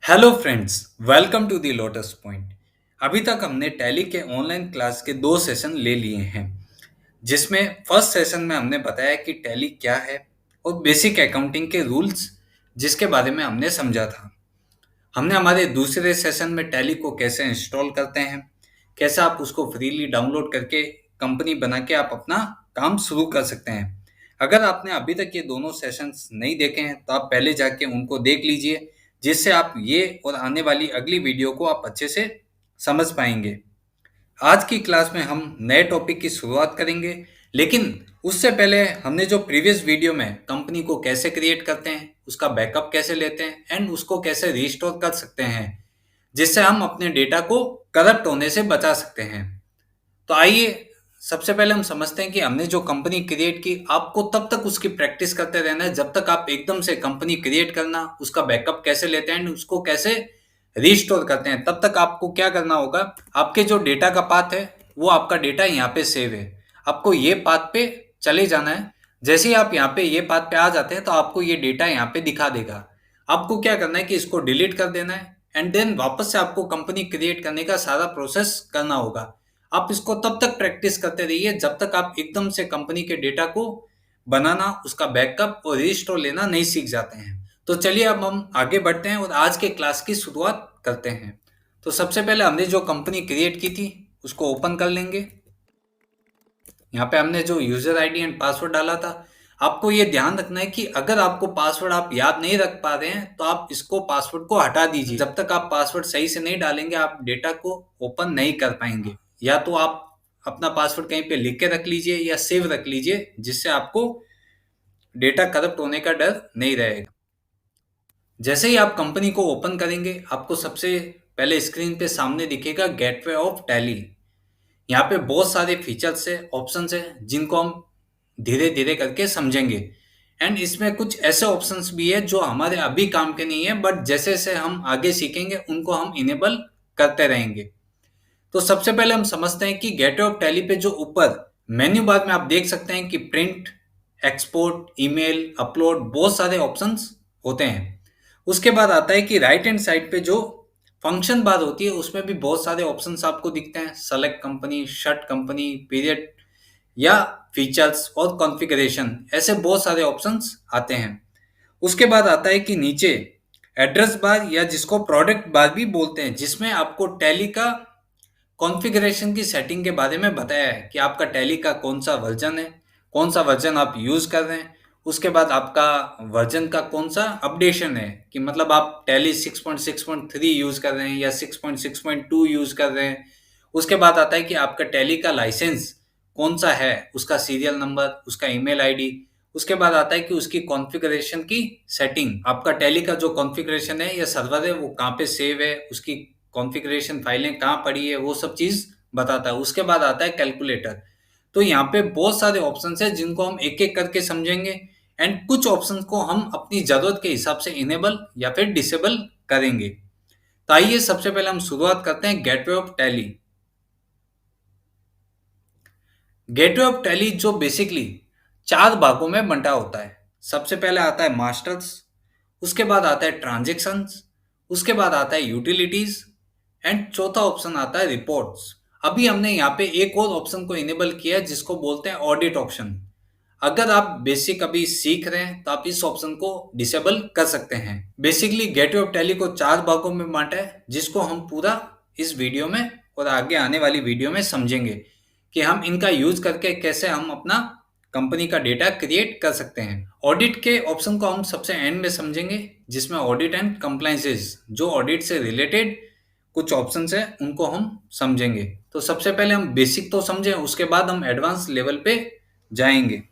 Hello friends, welcome to the Lotus Point. अभी तक हमने टैली के ऑनलाइन क्लास के दो सेशन ले लिए हैं, जिसमें फर्स्ट सेशन में हमने बताया कि टैली क्या है और बेसिक अकाउंटिंग के रूल्स जिसके बारे में हमने समझा था। हमने हमारे दूसरे सेशन में टैली को कैसे इंस्टॉल करते हैं, कैसे आप उसको फ्रीली डाउनलोड करके कंपनी बना के आप अपना काम शुरू कर सकते हैं। अगर आपने अभी तक ये दोनों सेशंस नहीं देखे हैं तो आप पहले जाके उनको देख लीजिए, जिससे आप ये और आने वाली अगली वीडियो को आप अच्छे से समझ पाएंगे। आज की क्लास में हम नए टॉपिक की शुरुआत करेंगे, लेकिन उससे पहले हमने जो प्रीवियस वीडियो में कंपनी को कैसे क्रिएट करते हैं, उसका बैकअप कैसे लेते हैं एंड उसको कैसे रिस्टोर कर सकते हैं, जिससे हम अपने डेटा को करप्ट होने से बचा सकते हैं। तो आइए सबसे पहले हम समझते हैं कि हमने जो कंपनी क्रिएट की, आपको तब तक उसकी प्रैक्टिस करते रहना है जब तक आप एकदम से कंपनी क्रिएट करना, उसका बैकअप कैसे लेते हैं, उसको कैसे रिस्टोर करते हैं, तब तक आपको क्या करना होगा। आपके जो डेटा का पाथ है वो आपका डेटा यहाँ पे सेव है, आपको ये पाथ पे चले जाना है। जैसे ही आप यहाँ पे ये पाथ पे आ जाते हैं तो आपको ये डेटा यहाँ पे दिखा देगा। आपको क्या करना है कि इसको डिलीट कर देना है एंड देन वापस से आपको कंपनी क्रिएट करने का सारा प्रोसेस करना होगा। आप इसको तब तक प्रैक्टिस करते रहिए जब तक आप एकदम से कंपनी के डेटा को बनाना, उसका बैकअप और रिस्टोर लेना नहीं सीख जाते हैं। तो चलिए अब हम आगे बढ़ते हैं और आज के क्लास की शुरुआत करते हैं। तो सबसे पहले हमने जो कंपनी क्रिएट की थी उसको ओपन कर लेंगे। यहाँ पे हमने जो यूजर आईडी एंड पासवर्ड डाला था, आपको ये ध्यान रखना है कि अगर आपको पासवर्ड आप याद नहीं रख पा रहे हैं तो आप इसको पासवर्ड को हटा दीजिए। जब तक आप पासवर्ड सही से नहीं डालेंगे आप डेटा को ओपन नहीं कर पाएंगे। या तो आप अपना पासवर्ड कहीं पे लिख के रख लीजिए या सेव रख लीजिए, जिससे आपको डेटा करप्ट होने का डर नहीं रहेगा। जैसे ही आप कंपनी को ओपन करेंगे, आपको सबसे पहले स्क्रीन पे सामने दिखेगा गेटवे ऑफ टैली। यहाँ पे बहुत सारे फीचर्स है, ऑप्शंस है, जिनको हम धीरे धीरे करके समझेंगे। एंड इसमें कुछ ऐसे ऑप्शंस भी है जो हमारे अभी काम के नहीं है, बट जैसे जैसे हम आगे सीखेंगे उनको हम इनेबल करते रहेंगे। तो सबसे पहले हम समझते हैं कि गेटवे ऑफ टैली पे जो ऊपर मेन्यू बार में आप देख सकते हैं कि प्रिंट, एक्सपोर्ट, ईमेल, अपलोड, बहुत सारे ऑप्शंस होते हैं। उसके बाद आता है कि राइट हैंड साइड पे जो फंक्शन बार होती है उसमें भी बहुत सारे ऑप्शंस आपको दिखते हैं। Select company, shut company, period या फीचर्स और कॉन्फ़िगरेशन, ऐसे बहुत सारे ऑप्शंस आते हैं। उसके बाद आता है कि नीचे एड्रेस बार या जिसको प्रोडक्ट बार भी बोलते हैं, जिसमें आपको टैली का कॉन्फ़िगरेशन की सेटिंग के बारे में बताया है कि आपका टैली का कौन सा वर्जन है, कौन सा वर्जन आप यूज़ कर रहे हैं। उसके बाद आपका वर्जन का कौन सा अपडेशन है, कि मतलब आप टैली 6.6.3 यूज़ कर रहे हैं या 6.6.2 यूज़ कर रहे हैं। उसके बाद आता है कि आपका टैली का लाइसेंस कौन सा है, उसका सीरियल नंबर, उसका ईमेल आईडी। उसके बाद आता है कि उसकी कॉन्फ़िगरेशन की सेटिंग, आपका टैली का जो कॉन्फ़िगरेशन है या सर्वर है वो कहाँ पे सेव है, उसकी कॉन्फ़िगरेशन फाइलें कहाँ पड़ी है, वो सब चीज़ बताता है। उसके बाद आता है कैलकुलेटर। तो यहाँ पे बहुत सारे ऑप्शंस हैं जिनको हम एक-एक करके समझेंगे एंड कुछ ऑप्शंस को हम अपनी ज़रूरत के हिसाब से इनेबल या फिर डिसेबल करेंगे। तो आइए सबसे पहले हम शुरुआत करते हैं gateway of tally. Gateway of tally जो बेसिकली 4 भागों में बँटा होता है। सबसे पहले आता है मास्टर्स, उसके बाद आता है ट्रांज़ैक्शंस, उसके बाद आता है यूटिलिटीज़ एंड चौथा ऑप्शन आता है रिपोर्ट्स। अभी हमने यहाँ पे एक और ऑप्शन को इनेबल किया है जिसको बोलते हैं ऑडिट ऑप्शन। अगर आप बेसिक अभी सीख रहे हैं तो आप इस ऑप्शन को डिसेबल कर सकते हैं। बेसिकली गेटवे ऑफ टैली को 4 भागों में बाँटा है, जिसको हम पूरा इस वीडियो में और आगे आने वाली वीडियो में समझेंगे कि हम इनका यूज करके कैसे हम अपना कंपनी का डेटा क्रिएट कर सकते हैं। ऑडिट के ऑप्शन को हम सबसे एंड में समझेंगे, जिसमें ऑडिट एंड कंप्लायंसेस, जो ऑडिट से रिलेटेड कुछ ऑप्शंस हैं उनको हम समझेंगे। तो सबसे पहले हम बेसिक तो समझें, उसके बाद हम एडवांस लेवल पे जाएंगे।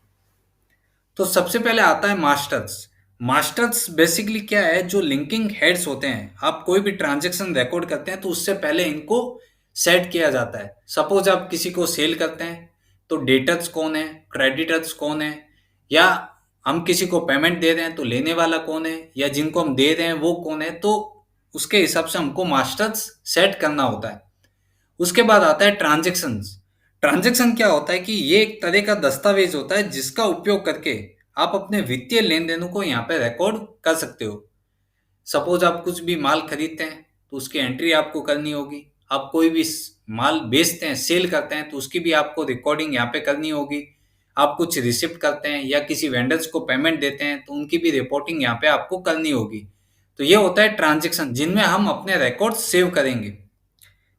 तो सबसे पहले आता है मास्टर्स। मास्टर्स बेसिकली क्या है, जो लिंकिंग हेड्स होते हैं, आप कोई भी ट्रांजैक्शन रिकॉर्ड करते हैं तो उससे पहले इनको सेट किया जाता है। सपोज आप किसी को सेल करते हैं तो डेटर्स कौन है, क्रेडिटर्स कौन है, या हम किसी को पेमेंट दे रहे हैं तो लेने वाला कौन है, या जिनको हम दे रहे हैं वो कौन है, तो उसके हिसाब से हमको मास्टर्स सेट करना होता है। उसके बाद आता है ट्रांजैक्शंस। ट्रांजैक्शन क्या होता है कि ये एक तरह का दस्तावेज होता है जिसका उपयोग करके आप अपने वित्तीय लेन देनों को यहाँ पे रिकॉर्ड कर सकते हो। सपोज आप कुछ भी माल खरीदते हैं तो उसकी एंट्री आपको करनी होगी। आप कोई भी माल बेचते हैं, सेल करते हैं, तो उसकी भी आपको रिकॉर्डिंग यहाँ पे करनी होगी। आप कुछ रिसिप्ट करते हैं या किसी वेंडर्स को पेमेंट देते हैं तो उनकी भी रिपोर्टिंग यहाँ पे आपको करनी होगी। तो ये होता है ट्रांजेक्शन जिनमें हम अपने रिकॉर्ड सेव करेंगे।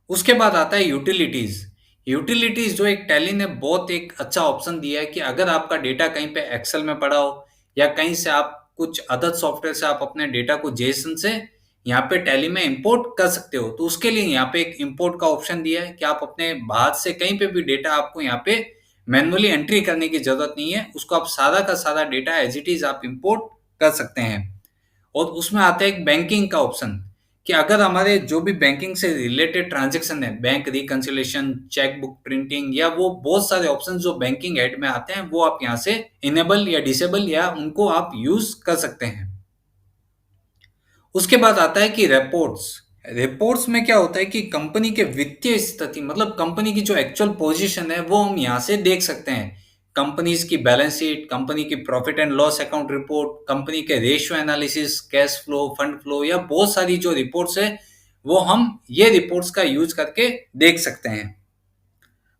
उसके बाद आता है यूटिलिटीज। यूटिलिटीज जो एक टैली ने बहुत एक अच्छा ऑप्शन दिया है कि अगर आपका डेटा कहीं पे एक्सेल में पड़ा हो या कहीं से आप कुछ अदर सॉफ्टवेयर से आप अपने डेटा को जेसन से यहाँ पे टैली में इंपोर्ट कर सकते हो, तो उसके लिए यहाँ पे एक इंपोर्ट का ऑप्शन दिया है कि आप अपने बाहर से कहीं पे भी डेटा आपको यहाँ पे मैनुअली एंट्री करने की जरूरत नहीं है, उसको आप सारा का सारा डेटा एज इट इज आप इंपोर्ट कर सकते हैं। और उसमें आता है एक बैंकिंग का ऑप्शन कि अगर हमारे जो भी बैंकिंग से रिलेटेड ट्रांजैक्शन है, bank reconciliation, cheque book printing या वो बहुत सारे ऑप्शन जो बैंकिंग ऐड में आते हैं वो आप यहाँ से इनेबल या डिसेबल या उनको आप यूज कर सकते हैं। उसके बाद आता है कि रिपोर्ट्स। रिपोर्ट्स में क्या होता है कि कंपनी के वित्तीय स्थिति मतलब कंपनी की जो एक्चुअल पोजीशन है वो हम यहाँ से देख सकते हैं। कंपनीज की बैलेंस शीट, कंपनी की profit and loss account report, company के ratio analysis, cash flow, fund flow या बहुत सारी जो रिपोर्ट्स है वो हम ये रिपोर्ट्स का यूज करके देख सकते हैं।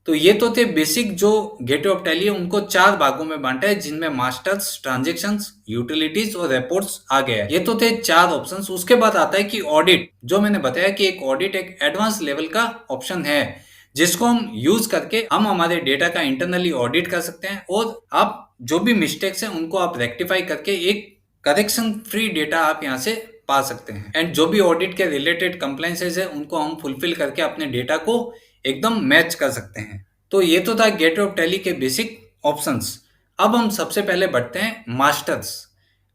तो ये तो थे बेसिक जो गेटवे ऑफ टैली है उनको चार भागों में बांटा है जिनमें मास्टर्स, ट्रांजैक्शंस, यूटिलिटीज और रिपोर्ट्स आ गया है। ये तो थे चार ऑप्शंस। उसके बाद आता है कि ऑडिट। जो मैंने बताया कि एक ऑडिट एक एडवांस लेवल का ऑप्शन है जिसको हम यूज करके हम हमारे डेटा का इंटरनली ऑडिट कर सकते हैं और आप जो भी मिस्टेक्स हैं उनको आप रेक्टिफाई करके एक करेक्शन फ्री डेटा आप यहाँ से पा सकते हैं। एंड जो भी ऑडिट के रिलेटेड कंप्लायंसेस है उनको हम फुलफिल करके अपने डेटा को एकदम मैच कर सकते हैं। तो ये तो था गेटवे ऑफ टैली के बेसिक ऑप्शंस। अब हम सबसे पहले बढ़ते हैं मास्टर्स।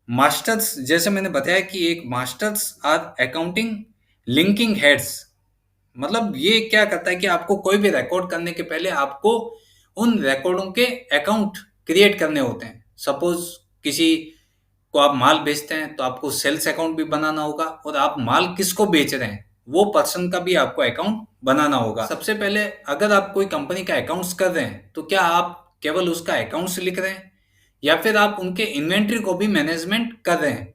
मास्टर्स जैसे मैंने बताया कि एक masters are accounting linking heads. मतलब ये क्या करता है कि आपको कोई भी रिकॉर्ड करने के पहले आपको उन रिकॉर्डों के अकाउंट क्रिएट करने होते हैं। सपोज किसी को आप माल बेचते हैं तो आपको सेल्स अकाउंट भी बनाना होगा और आप माल किसको बेच रहे हैं वो पर्सन का भी आपको अकाउंट बनाना होगा। सबसे पहले अगर आप कोई कंपनी का अकाउंट्स कर रहे हैं तो क्या आप केवल उसका अकाउंट्स लिख रहे हैं या फिर आप उनके इन्वेंट्री को भी मैनेजमेंट कर रहे हैं।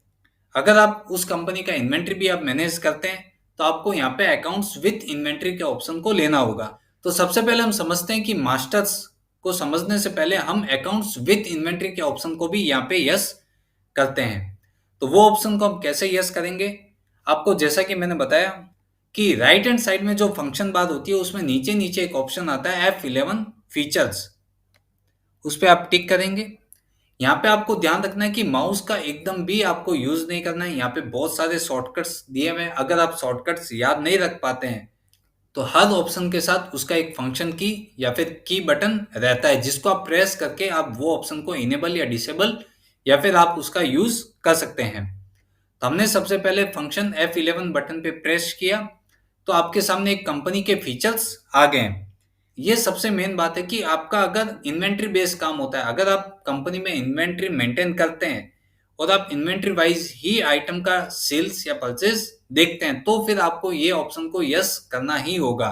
अगर आप उस कंपनी का इन्वेंट्री भी आप मैनेज करते हैं तो आपको यहाँ पे अकाउंट्स विथ इन्वेंट्री के ऑप्शन को लेना होगा। तो सबसे पहले हम समझते हैं कि मास्टर्स को समझने से पहले हम अकाउंट्स विथ इन्वेंट्री के ऑप्शन को भी यहाँ पे यस करते हैं। तो वो ऑप्शन को हम कैसे यस करेंगे, आपको जैसा कि मैंने बताया कि राइट हैंड साइड में जो फंक्शन बार होती है उसमें नीचे नीचे एक ऑप्शन आता है F11 फीचर्स, उस पर आप टिक करेंगे। यहाँ पे आपको ध्यान रखना है कि माउस का एकदम भी आपको यूज नहीं करना है। यहाँ पे बहुत सारे शॉर्टकट्स दिए हुए हैं, अगर आप शॉर्टकट्स याद नहीं रख पाते हैं तो हर ऑप्शन के साथ उसका एक फंक्शन की या फिर की बटन रहता है जिसको आप प्रेस करके आप वो ऑप्शन को इनेबल या डिसेबल या फिर आप उसका यूज कर सकते हैं। तो हमने सबसे पहले फंक्शन F11 बटन पे प्रेस किया तो आपके सामने एक कंपनी के फीचर्स आ गए। ये सबसे मेन बात है कि आपका अगर इन्वेंट्री बेस्ड काम होता है, अगर आप कंपनी में इन्वेंट्री मेंटेन करते हैं और आप इन्वेंट्री वाइज ही आइटम का सेल्स या परचेज देखते हैं तो फिर आपको ये ऑप्शन को यस करना ही होगा,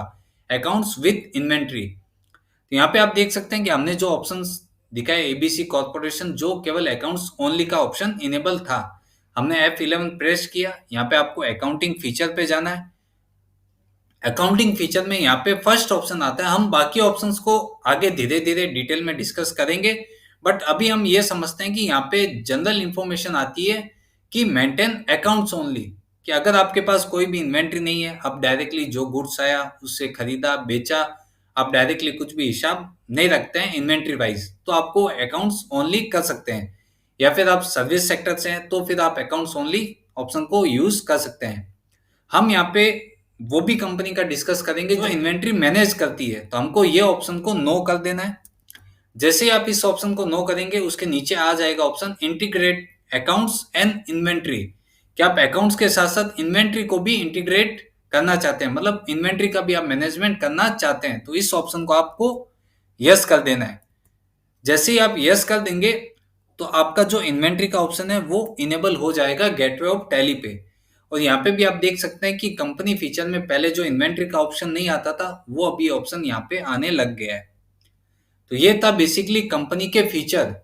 अकाउंट्स विथ इन्वेंट्री। तो यहाँ पे आप देख सकते हैं कि हमने जो ऑप्शंस दिखाए एबीसी कॉर्पोरेशन जो केवल अकाउंट्स ओनली का ऑप्शन इनेबल था, हमने F11 प्रेस किया। यहाँ पे आपको अकाउंटिंग फीचर पे जाना है। अकाउंटिंग फीचर में यहाँ पे फर्स्ट ऑप्शन आता है। हम बाकी ऑप्शंस को आगे धीरे धीरे डिटेल में डिस्कस करेंगे, बट अभी हम ये समझते हैं कि यहाँ पे जनरल इंफॉर्मेशन आती है कि मेंटेन अकाउंट्स ओनली, कि अगर आपके पास कोई भी इन्वेंट्री नहीं है, आप डायरेक्टली जो गुड्स आया उससे खरीदा बेचा, आप डायरेक्टली कुछ भी हिसाब नहीं रखते हैं इन्वेंट्री वाइज, तो आपको अकाउंट्स ओनली कर सकते हैं। या फिर आप सर्विस सेक्टर से हैं तो फिर आप अकाउंट्स ओनली ऑप्शन को यूज कर सकते हैं। हम यहाँ पे वो भी कंपनी का डिस्कस करेंगे जो इन्वेंट्री मैनेज करती है, तो हमको ये ऑप्शन को नो कर देना है। जैसे ही आप इस ऑप्शन को नो करेंगे उसके नीचे आ जाएगा option integrate accounts and inventory, कि आप अकाउंट्स के साथ साथ इन्वेंट्री को भी इंटीग्रेट करना चाहते हैं, मतलब इन्वेंट्री का भी आप मैनेजमेंट करना चाहते हैं, तो इस ऑप्शन को आपको यस कर देना है। जैसे ही आप यस कर देंगे तो आपका जो इन्वेंट्री का ऑप्शन है वो इनेबल हो जाएगा गेटवे ऑफ टैली पे। और यहाँ पे भी आप देख सकते हैं कि कंपनी फीचर में पहले जो इन्वेंट्री का ऑप्शन नहीं आता था वो अभी ऑप्शन यहाँ पे आने लग गया है। तो ये था बेसिकली कंपनी के फीचर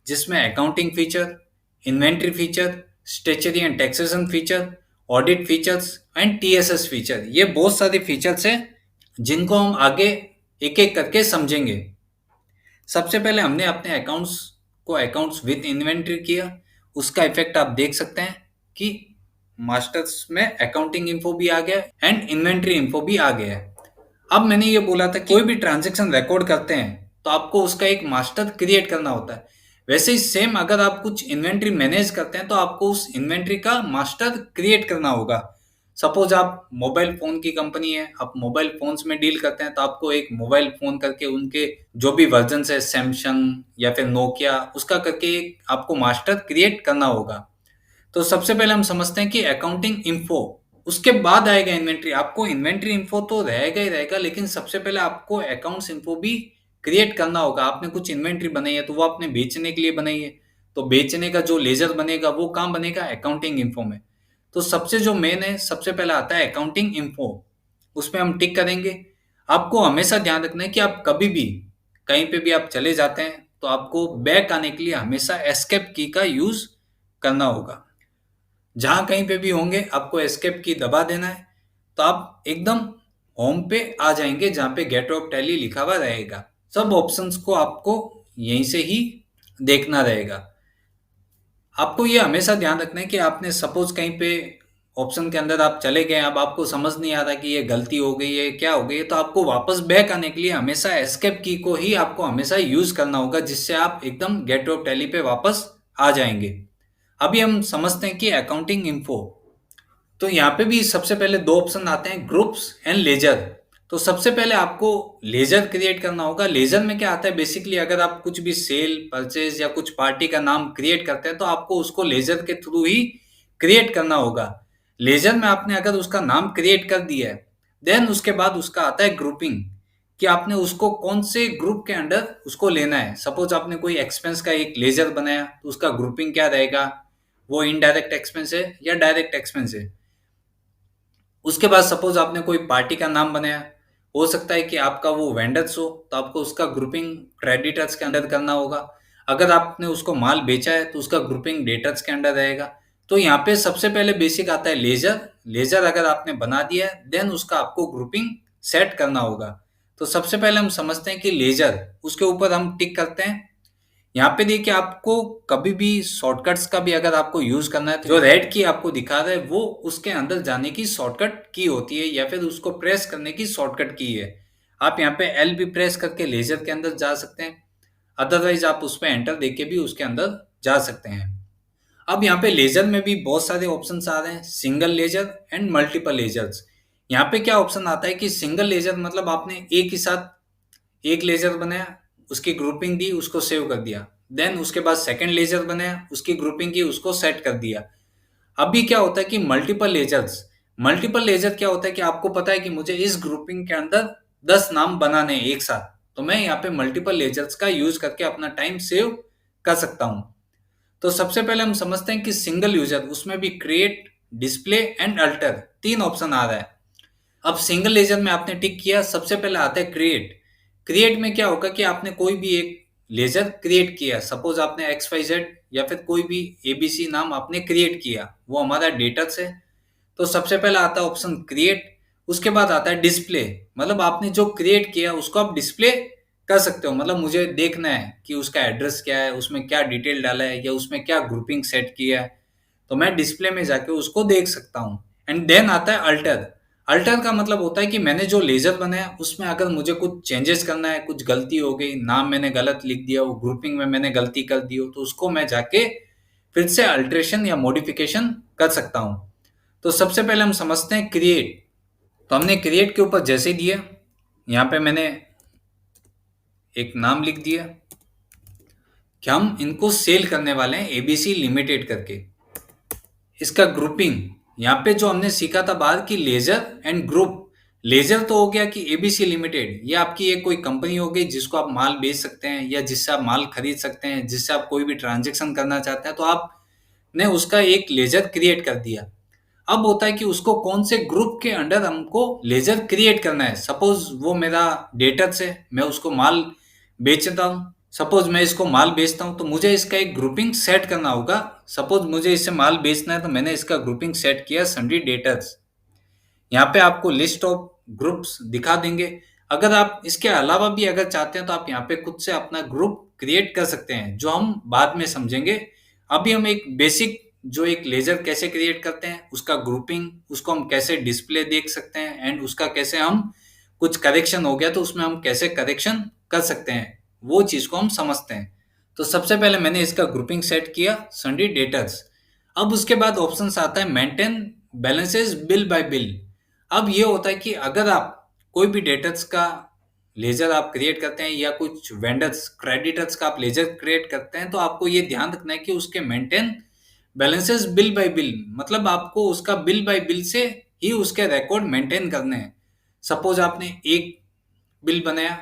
जिसमें accounting feature, inventory feature, statutory and taxation feature audit features and TSS feature. ये बहुत सारे फीचर्स हैं जिनको हम आगे एक एक करके समझेंगे। सबसे पहले हमने अपने अकाउंट्स विद इन्वेंटरी किया। उसका इफेक्ट आप देख सकते हैं कि मास्टर्स में अकाउंटिंग इन्फो भी आ गया एंड इन्वेंटरी इन्फो भी आ गया है। अब मैंने ये बोला था कि कोई भी ट्रांजैक्शन रिकॉर्ड करते हैं तो आपको उसका एक मास्टर क्रिएट करना होता है। वैसे ही सेम अगर आप कुछ इन्वेंट्री मैनेज करते हैं तो आपको उस इन्वेंट्री का मास्टर क्रिएट करना होगा। सपोज आप मोबाइल फोन की कंपनी है, आप मोबाइल फोन्स में डील करते हैं तो आपको एक मोबाइल फोन करके उनके जो भी वर्जन है सैमसंग या फिर नोकिया उसका करके एक आपको मास्टर क्रिएट करना होगा। तो सबसे पहले हम समझते हैं कि अकाउंटिंग इन्फो, उसके बाद आएगा इन्वेंट्री। आपको इन्वेंट्री इन्फो तो रहेगा ही रहेगा, लेकिन सबसे पहले आपको अकाउंट्स इन्फो भी क्रिएट करना होगा। आपने कुछ इन्वेंट्री बनाई है तो वो आपने बेचने के लिए बनाई है, तो बेचने का जो लेजर बनेगा वो कहाँ बनेगा, अकाउंटिंग इन्फो में। तो सबसे जो मेन है, सबसे पहला आता है अकाउंटिंग इन्फो, उसमें हम टिक करेंगे। आपको हमेशा ध्यान रखना है कि आप कभी भी कहीं पे भी आप चले जाते हैं तो आपको बैक आने के लिए हमेशा एस्केप की का यूज करना होगा। जहां कहीं पे भी होंगे आपको एस्केप की दबा देना है, तो आप एकदम होम पे आ जाएंगे जहां पे गेट ऑफ टैली लिखा हुआ रहेगा। सब ऑप्शंस को आपको यहीं से ही देखना रहेगा। आपको ये हमेशा ध्यान रखना है कि आपने सपोज कहीं पे ऑप्शन के अंदर आप चले गए, अब आपको समझ नहीं आ रहा कि ये गलती हो गई है क्या हो गई है, तो आपको वापस बैक आने के लिए हमेशा एस्केप की को ही आपको हमेशा यूज करना होगा, जिससे आप एकदम गेट ऑफ टैली पे वापस आ जाएंगे। अभी हम समझते हैं कि अकाउंटिंग इन्फो, तो यहाँ पे भी सबसे पहले दो ऑप्शन आते हैं, ग्रुप्स एंड लेजर। तो सबसे पहले आपको लेजर क्रिएट करना होगा। लेजर में क्या आता है, बेसिकली अगर आप कुछ भी सेल परचेज या कुछ पार्टी का नाम क्रिएट करते हैं तो आपको उसको लेजर के थ्रू ही क्रिएट करना होगा। लेजर में आपने अगर उसका नाम क्रिएट कर दिया है, देन उसके बाद उसका आता है ग्रुपिंग, कि आपने उसको कौन से ग्रुप के अंडर उसको लेना है। सपोज आपने कोई एक्सपेंस का एक लेजर बनाया तो उसका ग्रुपिंग क्या रहेगा, वो इनडायरेक्ट एक्सपेंस है या डायरेक्ट एक्सपेंस है। उसके बाद सपोज आपने कोई पार्टी का नाम बनाया, हो सकता है कि आपका वो वेंडर्स हो तो आपको उसका ग्रुपिंग क्रेडिटर्स के अंडर करना होगा। अगर आपने उसको माल बेचा है तो उसका ग्रुपिंग डेटर्स के अंडर रहेगा। तो यहाँ पे सबसे पहले बेसिक आता है लेजर। लेजर अगर आपने बना दिया है देन उसका आपको ग्रुपिंग सेट करना होगा। तो सबसे पहले हम समझते हैं कि लेजर, उसके ऊपर हम टिक करते हैं। यहाँ पे देखिए आपको कभी भी शॉर्टकट्स का भी अगर आपको यूज करना है तो जो रेड की आपको दिखा रहा है वो उसके अंदर जाने की शॉर्टकट की होती है या फिर उसको प्रेस करने की शॉर्टकट की है। आप यहाँ पे एल भी प्रेस करके लेजर के अंदर जा सकते हैं, अदरवाइज आप उस पर एंटर देके भी उसके अंदर जा सकते हैं। अब यहाँ पे लेजर में भी बहुत सारे ऑप्शंस आ रहे हैं, single ledger and multiple ledgers. यहाँ पे क्या ऑप्शन आता है कि सिंगल लेजर मतलब आपने एक ही साथ एक लेजर बनाया, उसकी ग्रुपिंग दी, उसको सेव कर दिया। देन उसके बाद सेकंड लेजर बनाया, उसकी ग्रुपिंग की, उसको सेट कर दिया। अभी क्या होता है कि मल्टीपल लेजर्स, मल्टीपल लेजर क्या होता है कि आपको पता है कि मुझे इस ग्रुपिंग के अंदर 10 नाम बनाने हैं एक साथ, तो मैं यहाँ पे मल्टीपल लेजर्स का यूज करके अपना टाइम सेव कर सकता हूँ। तो सबसे पहले हम समझते हैं कि सिंगल यूजर, उसमें भी क्रिएट, डिस्प्ले एंड अल्टर तीन ऑप्शन आ रहा है। अब सिंगल लेजर में आपने टिक किया, सबसे पहले आता है क्रिएट। क्रिएट में क्या होगा कि आपने कोई भी एक लेजर क्रिएट किया, सपोज आपने एक्स वाई जेड या फिर कोई भी एबीसी नाम आपने क्रिएट किया, वो हमारा डेटा से। तो सबसे पहला आता है ऑप्शन क्रिएट। उसके बाद आता है डिस्प्ले, मतलब आपने जो क्रिएट किया उसको आप डिस्प्ले कर सकते हो। मतलब मुझे देखना है कि उसका एड्रेस क्या है, उसमें क्या डिटेल डाला है या उसमें क्या ग्रुपिंग सेट किया है, तो मैं डिस्प्ले में जाके उसको देख सकता हूँ। एंड देन आता है अल्टर। अल्टर का मतलब होता है कि मैंने जो लेजर बनाया उसमें अगर मुझे कुछ चेंजेस करना है, कुछ गलती हो गई, नाम मैंने गलत लिख दिया, वो ग्रुपिंग में मैंने गलती कर दी हो, तो उसको मैं जाके फिर से अल्ट्रेशन या मॉडिफिकेशन कर सकता हूँ। तो सबसे पहले हम समझते हैं क्रिएट। तो हमने क्रिएट के ऊपर जैसे दिया, यहाँ पे मैंने एक नाम लिख दिया कि हम इनको सेल करने वाले हैं एबीसी लिमिटेड करके। इसका ग्रुपिंग, यहाँ पे जो हमने सीखा था बाहर की लेजर एंड ग्रुप। लेजर तो हो गया कि एबीसी लिमिटेड, ये आपकी एक कोई कंपनी हो गई जिसको आप माल बेच सकते हैं या जिससे आप माल खरीद सकते हैं, जिससे आप कोई भी ट्रांजेक्शन करना चाहते हैं, तो आपने उसका एक लेजर क्रिएट कर दिया। अब होता है कि उसको कौन से ग्रुप के अंडर हमको लेजर क्रिएट करना है। सपोज वो मेरा डेटर से मैं उसको माल बेचता हूँ, सपोज मैं इसको माल बेचता हूँ तो मुझे इसका एक ग्रुपिंग सेट करना होगा। सपोज मुझे इससे माल बेचना है तो मैंने इसका ग्रुपिंग सेट किया सन्ड्री डेटर्स। यहाँ पे आपको लिस्ट ऑफ ग्रुप्स दिखा देंगे। अगर आप इसके अलावा भी अगर चाहते हैं तो आप यहाँ पे खुद से अपना ग्रुप क्रिएट कर सकते हैं, जो हम बाद में समझेंगे। अभी हम एक बेसिक जो एक लेजर कैसे क्रिएट करते हैं, उसका ग्रुपिंग, उसको हम कैसे डिस्प्ले देख सकते हैं एंड उसका कैसे हम कुछ करेक्शन हो गया तो उसमें हम कैसे करेक्शन कर सकते हैं, वो चीज़ को हम समझते हैं। तो सबसे पहले मैंने इसका ग्रुपिंग सेट किया सन्ड्री डेटर्स। अब उसके बाद ऑप्शंस आता है maintain balances bill bye bill. अब ये होता है कि अगर आप कोई भी डेटर्स का लेजर आप क्रिएट करते हैं या कुछ वेंडर्स क्रेडिटर्स का आप लेजर क्रिएट करते हैं तो आपको ये ध्यान रखना है कि उसके maintain balances bill bye bill, मतलब आपको उसका बिल बाय बिल से ही उसके रिकॉर्ड मेंटेन करने हैं। सपोज आपने एक बिल बनाया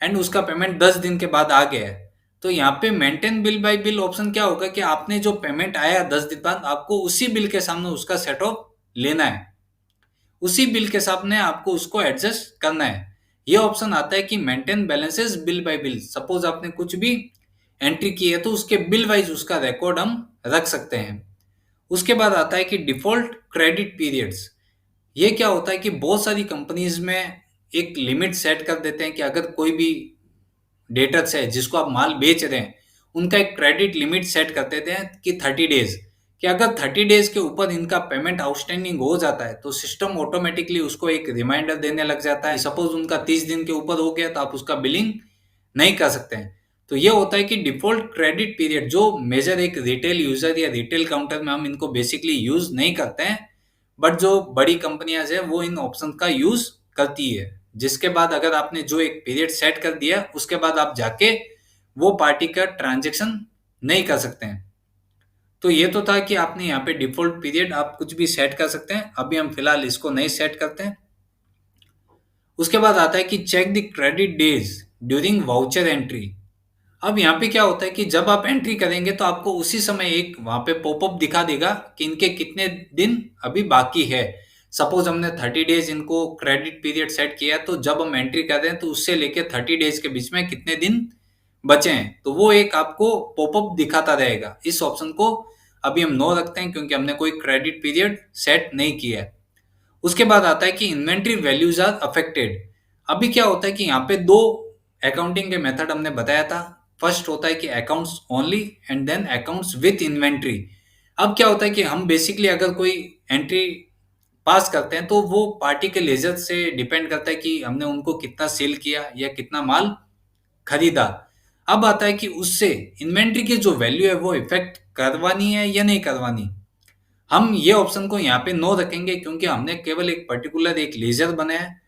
एंड उसका पेमेंट 10 दिन के बाद आ गया है, तो यहाँ पे maintain bill bye bill option क्या होगा कि आपने जो पेमेंट आया 10 दिन बाद आपको उसी बिल के सामने उसका सेट ऑफ लेना है, उसी बिल के सामने आपको उसको एडजस्ट करना है। ये ऑप्शन आता है कि maintain balances bill bye bill. Suppose आपने कुछ भी एंट्री की है तो उसके बिल वाइज उसका रिकॉर्ड हम रख सकते हैं। उसके बाद आता है कि डिफॉल्ट क्रेडिट पीरियड्स। ये क्या होता है कि बहुत सारी कंपनीज में एक लिमिट सेट कर देते हैं कि अगर कोई भी डेटर्स है जिसको आप माल बेच रहे हैं, उनका एक क्रेडिट लिमिट सेट कर देते हैं कि 30 डेज, कि अगर 30 डेज के ऊपर इनका पेमेंट आउटस्टैंडिंग हो जाता है तो सिस्टम ऑटोमेटिकली उसको एक रिमाइंडर देने लग जाता है। सपोज उनका 30 दिन के ऊपर हो गया तो आप उसका बिलिंग नहीं कर सकते हैं। तो ये होता है कि डिफॉल्ट क्रेडिट पीरियड जो मेजर एक रिटेल यूजर या रिटेल काउंटर में हम इनको बेसिकली यूज नहीं करते हैं, बट जो बड़ी कंपनियां हैं वो इन ऑप्शन का यूज करती है, जिसके बाद अगर आपने जो एक पीरियड सेट कर दिया उसके बाद आप जाके वो पार्टी का ट्रांजेक्शन नहीं कर सकते हैं। तो ये तो था कि आपने यहाँ पे डिफॉल्ट पीरियड आप कुछ भी सेट कर सकते हैं, अभी हम फिलहाल इसको नहीं सेट करते हैं। उसके बाद आता है कि check the credit days during voucher entry. अब यहाँ पे क्या होता है कि जब आप एंट्री करेंगे तो आपको उसी समय एक वहां पे पॉपअप दिखा देगा कि इनके कितने दिन अभी बाकी है। सपोज हमने 30 डेज इनको क्रेडिट पीरियड सेट किया है, तो जब हम एंट्री कर रहे हैं तो उससे लेके 30 डेज के बीच में कितने दिन बचे हैं, तो वो एक आपको पॉपअप दिखाता रहेगा। इस ऑप्शन को अभी हम नो रखते हैं क्योंकि हमने कोई क्रेडिट पीरियड सेट नहीं किया है। उसके बाद आता है कि इन्वेंट्री वैल्यूज आर अफेक्टेड। अभी क्या होता है कि यहाँ पे दो अकाउंटिंग के मेथड हमने बताया था। फर्स्ट होता है कि accounts only and then accounts with inventory. अब क्या होता है कि हम बेसिकली अगर कोई एंट्री पास करते हैं तो वो पार्टी के लेजर से डिपेंड करता है कि हमने उनको कितना सेल किया या कितना माल खरीदा। अब आता है कि उससे इन्वेंट्री की जो वैल्यू है वो इफेक्ट करवानी है या नहीं करवानी। हम ये ऑप्शन को यहाँ पे नो रखेंगे क्योंकि हमने केवल एक पर्टिकुलर एक लेजर बनाया है,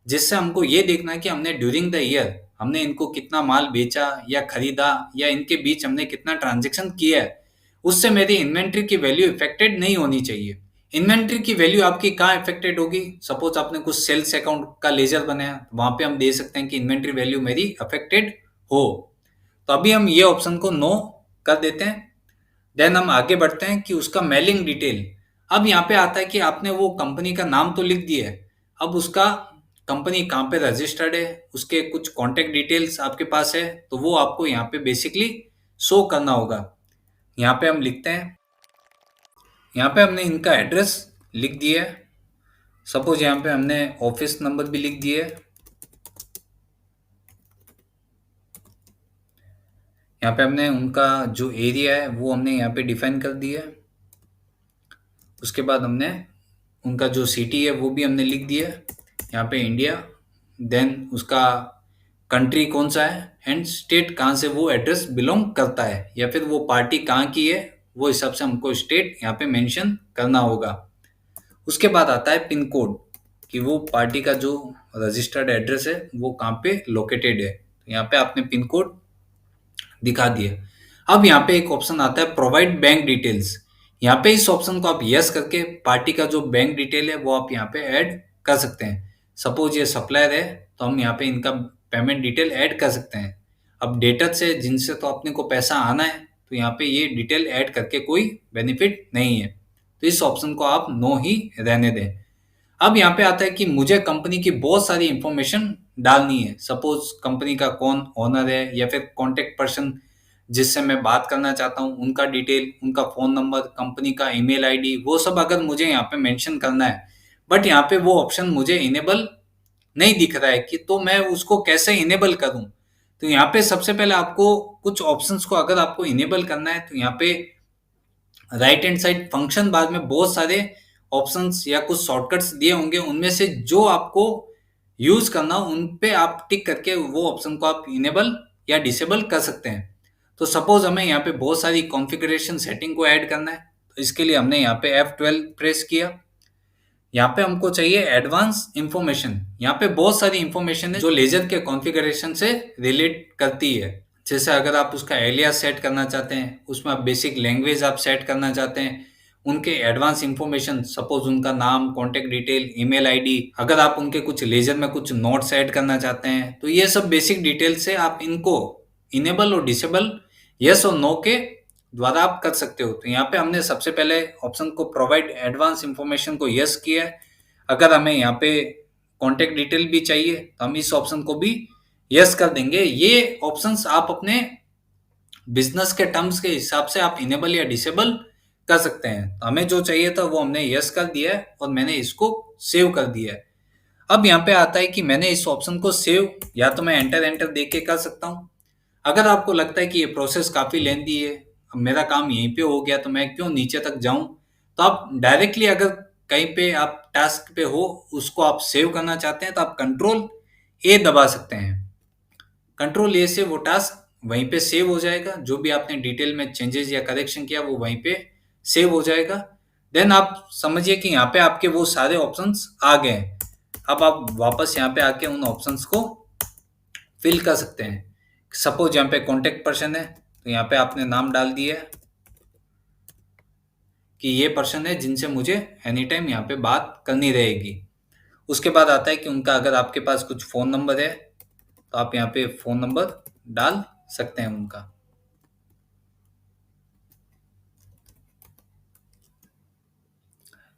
जिससे हमको ये देखना है कि हमने ड्यूरिंग द ईयर हमने इनको कितना माल बेचा या खरीदा या इनके बीच हमने कितना ट्रांजेक्शन किया है। उससे मेरी इन्वेंट्री की वैल्यू इफेक्टेड नहीं होनी चाहिए। इन्वेंट्री की वैल्यू आपकी कहाँ इफेक्टेड होगी? सपोज आपने कुछ सेल्स अकाउंट का लेजर बनाया, वहां पे हम दे सकते हैं कि इन्वेंट्री वैल्यू मेरी अफेक्टेड हो। तो अभी हम ये ऑप्शन को नो कर देते हैं। देन हम आगे बढ़ते हैं कि उसका मेलिंग डिटेल। अब यहाँ पे आता है कि आपने वो कंपनी का नाम तो लिख दिया है, अब उसका कंपनी कहाँ पे रजिस्टर्ड है, उसके कुछ कॉन्टेक्ट डिटेल्स आपके पास है, तो वो आपको यहाँ पे बेसिकली शो करना होगा। यहाँ पे हम लिखते हैं, यहाँ पे हमने इनका एड्रेस लिख दिया है। सपोज यहाँ पे हमने ऑफिस नंबर भी लिख दिया है। यहाँ पे हमने उनका जो एरिया है वो हमने यहाँ पे डिफाइन कर दिया है। उसके बाद हमने उनका जो सिटी है वो भी हमने लिख दिया है, यहाँ पे इंडिया। देन उसका कंट्री कौन सा है एंड स्टेट कहाँ से वो एड्रेस बिलोंग करता है या फिर वो पार्टी कहाँ की है, वो हिसाब से हमको स्टेट यहाँ पे मेंशन करना होगा। उसके बाद आता है पिन कोड, कि वो पार्टी का जो रजिस्टर्ड एड्रेस है वो कहाँ पे लोकेटेड है। तो यहाँ पे आपने पिन कोड दिखा दिया। अब यहाँ पे एक ऑप्शन आता है प्रोवाइड बैंक डिटेल्स। यहाँ पे इस ऑप्शन को आप यस करके पार्टी का जो बैंक डिटेल है वो आप यहाँ पे ऐड कर सकते हैं। सपोज ये सप्लायर है तो हम यहाँ पे इनका पेमेंट डिटेल ऐड कर सकते हैं। अब डेटर से जिनसे तो अपने को पैसा आना है तो यहाँ पे ये डिटेल ऐड करके कोई बेनिफिट नहीं है, तो इस ऑप्शन को आप नो ही रहने दें। अब यहाँ पे आता है कि मुझे कंपनी की बहुत सारी इंफॉर्मेशन डालनी है। सपोज कंपनी का कौन ओनर है या फिर कॉन्टेक्ट पर्सन जिससे मैं बात करना चाहता हूँ, उनका डिटेल, उनका फ़ोन नंबर, कंपनी का ईमेल आईडी, वो सब अगर मुझे यहाँ पे मेंशन करना है, बट यहाँ पे वो ऑप्शन मुझे इनेबल नहीं दिख रहा है कि तो मैं उसको कैसे इनेबल करूँ? तो यहाँ पे सबसे पहले आपको कुछ ऑप्शंस को अगर आपको इनेबल करना है तो यहाँ पे राइट हैंड साइड फंक्शन बार में बहुत सारे ऑप्शंस या कुछ शॉर्टकट्स दिए होंगे, उनमें से जो आपको यूज करना हो उन पे आप टिक करके वो ऑप्शन को आप इनेबल या डिसेबल कर सकते हैं। तो सपोज हमें यहाँ पे बहुत सारी कॉन्फ़िगरेशन सेटिंग को ऐड करना है, तो इसके लिए हमने यहाँ पे F12 प्रेस किया। यहाँ पे हमको चाहिए एडवांस इंफॉर्मेशन। यहाँ पे बहुत सारी इंफॉर्मेशन है जो लेजर के कॉन्फ़िगरेशन से रिलेट करती है। जैसे अगर आप उसका एलियास सेट करना चाहते हैं, उसमें आप बेसिक लैंग्वेज आप सेट करना चाहते हैं, उनके एडवांस इंफॉर्मेशन, सपोज उनका नाम, कॉन्टेक्ट डिटेल, ईमेल आईडी, अगर आप उनके कुछ लेजर में कुछ नोट्स ऐड करना चाहते हैं, तो ये सब बेसिक डिटेल से आप इनको इनेबल और डिसेबल यस और नो के द्वारा आप कर सकते हो। तो यहाँ पे हमने सबसे पहले ऑप्शन को प्रोवाइड एडवांस इंफॉर्मेशन को यस किया है। अगर हमें यहाँ पे कॉन्टेक्ट डिटेल भी चाहिए तो हम इस ऑप्शन को भी यस कर देंगे। ये ऑप्शंस आप अपने बिजनेस के टर्म्स के हिसाब से आप इनेबल या डिसेबल कर सकते हैं। तो हमें जो चाहिए था वो हमने यस कर दिया है और मैंने इसको सेव कर दिया है। अब यहाँ पे आता है कि मैंने इस ऑप्शन को सेव या तो मैं एंटर एंटर देख के कर सकता हूँ। अगर आपको लगता है कि ये प्रोसेस काफ़ी लेंदी है, अब मेरा काम यहीं पे हो गया तो मैं क्यों नीचे तक जाऊँ, तो आप डायरेक्टली अगर कहीं पे आप टास्क पे हो, उसको आप सेव करना चाहते हैं तो आप कंट्रोल ए दबा सकते हैं। कंट्रोल ए से वो टास्क वहीं पे सेव हो जाएगा, जो भी आपने डिटेल में चेंजेस या करेक्शन किया वो वहीं पे सेव हो जाएगा। देन आप समझिए कि यहाँ पे आपके वो सारे ऑप्शंस आ गए हैं। अब आप वापस यहाँ पे आके उन ऑप्शंस को फिल कर सकते हैं। सपोज यहाँ पे कॉन्टेक्ट पर्सन है, तो यहाँ पे आपने नाम डाल दिया है कि ये पर्सन है जिनसे मुझे एनी टाइम यहाँ पे बात करनी रहेगी। उसके बाद आता है कि उनका अगर आपके पास कुछ फ़ोन नंबर है तो आप यहाँ पे फ़ोन नंबर डाल सकते हैं उनका।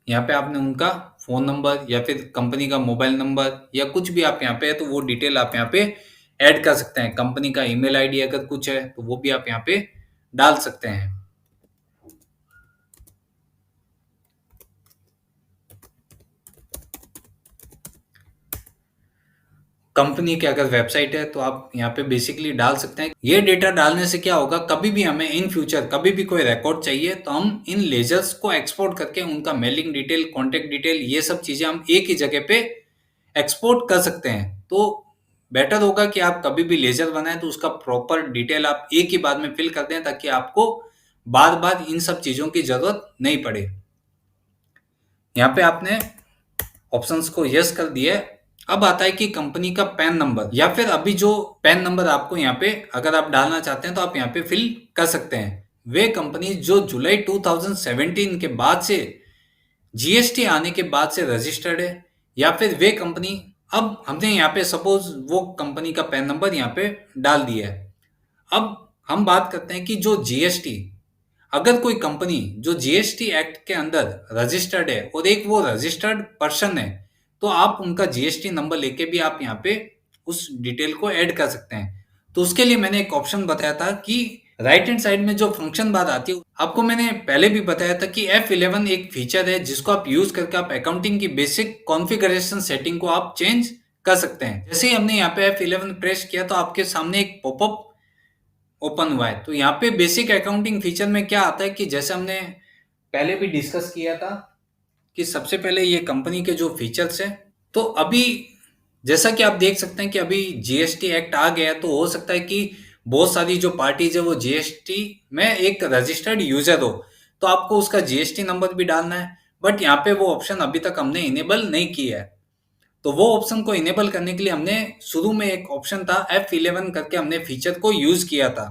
यहाँ पे आपने उनका फ़ोन नंबर या फिर कंपनी का मोबाइल नंबर या कुछ भी आप यहाँ पे है तो वो डिटेल आप यहाँ पे ऐड कर सकते हैं। कंपनी का ईमेल आईडी अगर कुछ है तो वो भी आप यहाँ पे डाल सकते हैं। कंपनी की अगर वेबसाइट है तो आप यहाँ पे बेसिकली डाल सकते हैं। ये डेटा डालने से क्या होगा, कभी भी हमें इन फ्यूचर कभी भी कोई रिकॉर्ड चाहिए तो हम इन लेजर्स को एक्सपोर्ट करके उनका मेलिंग डिटेल, कॉन्टेक्ट डिटेल, ये सब चीज़ें हम एक ही जगह पे एक्सपोर्ट कर सकते हैं। तो बेटर होगा कि आप कभी भी लेजर बनाएं तो उसका प्रॉपर डिटेल आप एक ही बार में फिल कर दें, ताकि आपको बार बार इन सब चीज़ों की ज़रूरत नहीं पड़े। यहाँ पे आपने ऑप्शंस को यस कर दिया है। अब आता है कि कंपनी का पैन नंबर या फिर अभी जो पैन नंबर आपको यहाँ पे अगर आप डालना चाहते हैं तो आप यहाँ पे फिल कर सकते हैं। वे कंपनी जो जुलाई 2017 के बाद से जीएसटी आने के बाद से रजिस्टर्ड है, या फिर वे कंपनी, अब हमने यहाँ पे सपोज वो कंपनी का पैन नंबर यहाँ पे डाल दिया है। अब हम बात करते हैं कि जो जीएसटी, अगर कोई कंपनी जो जीएसटी एक्ट के अंदर रजिस्टर्ड है और एक वो रजिस्टर्ड पर्सन है, तो आप उनका जीएसटी नंबर लेके भी आप यहाँ पे उस डिटेल को ऐड कर सकते हैं। तो उसके लिए मैंने एक ऑप्शन बताया था कि राइट हैंड साइड में जो फंक्शन बार आती है, आपको मैंने पहले भी बताया था कि F11 एक फीचर है जिसको आप यूज करके आप अकाउंटिंग की बेसिक कॉन्फ़िगरेशन सेटिंग को आप चेंज कर सकते हैं। जैसे ही हमने यहाँ पे F11 प्रेस किया तो आपके सामने एक पॉपअप ओपन हुआ है। तो यहाँ पे बेसिक अकाउंटिंग फीचर में क्या आता है कि जैसे हमने पहले भी डिस्कस किया था कि सबसे पहले ये कंपनी के जो फीचर्स हैं, तो अभी जैसा कि आप देख सकते हैं कि अभी जीएसटी एक्ट आ गया है, तो हो सकता है कि बहुत सारी जो पार्टीज है वो जीएसटी में एक रजिस्टर्ड यूजर हो, तो आपको उसका जीएसटी नंबर भी डालना है। बट यहाँ पे वो ऑप्शन अभी तक हमने इनेबल नहीं किया है। तो वो ऑप्शन को इनेबल करने के लिए हमने शुरू में एक ऑप्शन था F11 करके, हमने फीचर को यूज किया था।